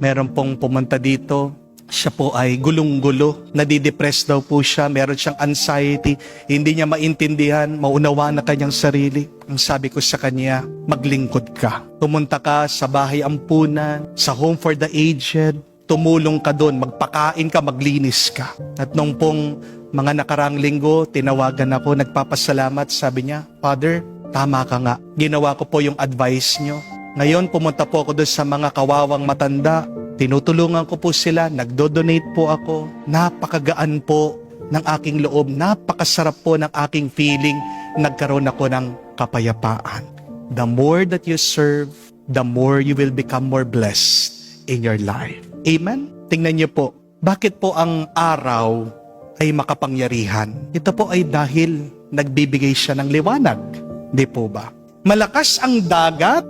Meron pong pumunta dito. Siya po ay gulong-gulo. Nadidepress daw po siya. Meron siyang anxiety. Hindi niya maintindihan, maunawaan na kanyang sarili. Ang sabi ko sa kanya, maglingkod ka. Pumunta ka sa bahay ampunan, sa home for the aged. Tumulong ka doon, magpakain ka, maglinis ka. At nung pong mga nakaraang linggo, tinawagan ako, nagpapasalamat. Sabi niya, Father, tama ka nga. Ginawa ko po yung advice niyo. Ngayon, pumunta po ako doon sa mga kawawang matanda. Tinutulungan ko po sila, nagdo-donate po ako. Napakagaan po ng aking loob, napakasarap po ng aking feeling. Nagkaroon ako ng kapayapaan. The more that you serve, the more you will become more blessed in your life. Amen? Tingnan niyo po, bakit po ang araw ay makapangyarihan? Ito po ay dahil nagbibigay siya ng liwanag. Di po ba? Malakas ang dagat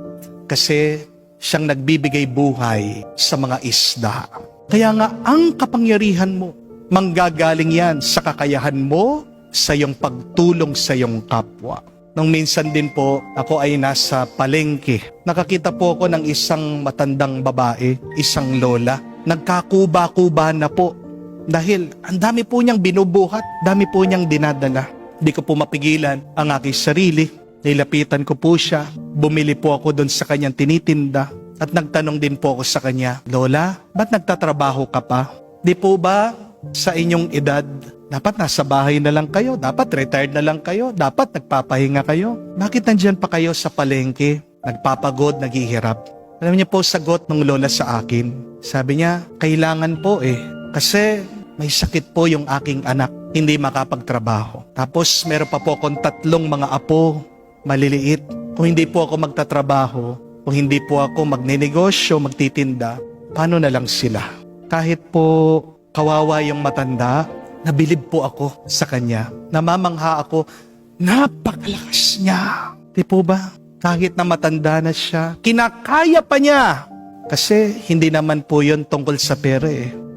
kasi siyang nagbibigay buhay sa mga isda. Kaya nga, ang kapangyarihan mo, manggagaling yan sa kakayahan mo, sa iyong pagtulong sa iyong kapwa. Nung minsan din po, ako ay nasa palengke. Nakakita po ako ng isang matandang babae, isang lola. Nagkakuba-kuba na po. Dahil ang dami po niyang binubuhat, dami po niyang dinadala. Di ko po mapigilan ang aking sarili. Nilapitan ko po siya. Bumili po ako doon sa kanyang tinitinda. At nagtanong din po ako sa kanya, Lola, ba't nagtatrabaho ka pa? Di po ba sa inyong edad, dapat nasa bahay na lang kayo, dapat retired na lang kayo, dapat nagpapahinga kayo? Bakit nandyan pa kayo sa palengke? Nagpapagod, naghihirap. Alam niyo po, sagot ng lola sa akin. Sabi niya, kailangan po kasi may sakit po yung aking anak, hindi makapagtrabaho. Tapos meron pa po akong 3 mga apo, maliliit. Kung hindi po ako magtatrabaho, kung hindi po ako magninegosyo, magtitinda, paano na lang sila? Kahit po kawawa yung matanda, nabilib po ako sa kanya. Namamangha ako, napakalakas niya. Di po ba? Kahit na matanda na siya, kinakaya pa niya. Kasi hindi naman po yun tungkol sa pera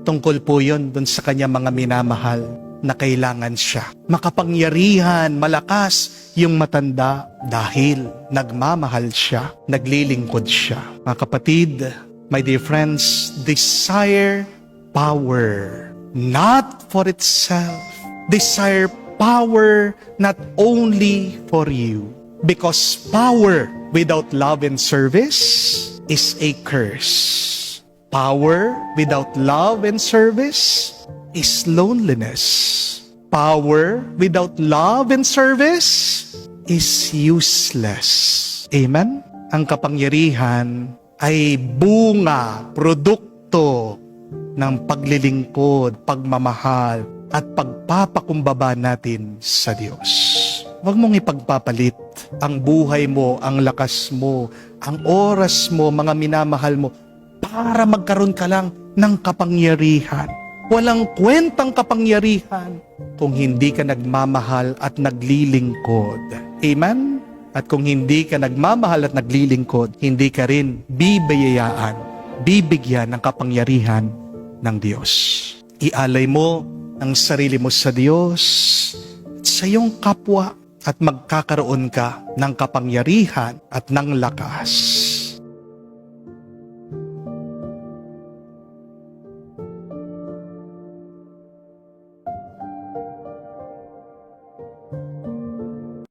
Tungkol po yun dun sa kanya mga minamahal na kailangan siya. Makapangyarihan, malakas yung matanda dahil nagmamahal siya, naglilingkod siya. Mga kapatid, my dear friends, desire power, not for itself. Desire power not only for you. Because power without love and service is a curse. Power without love and service is loneliness. Power without love and service is useless. Amen? Ang kapangyarihan ay bunga, produkto ng paglilingkod, pagmamahal, at pagpapakumbaba natin sa Diyos. Huwag mong ipagpapalit ang buhay mo, ang lakas mo, ang oras mo, mga minamahal mo, para magkaroon ka lang ng kapangyarihan. Walang kwentang kapangyarihan kung hindi ka nagmamahal at naglilingkod. Amen? At kung hindi ka nagmamahal at naglilingkod, hindi ka rin bibigyan ng kapangyarihan ng Diyos. Ialay mo ang sarili mo sa Diyos, sa iyong kapwa, at magkakaroon ka ng kapangyarihan at ng lakas.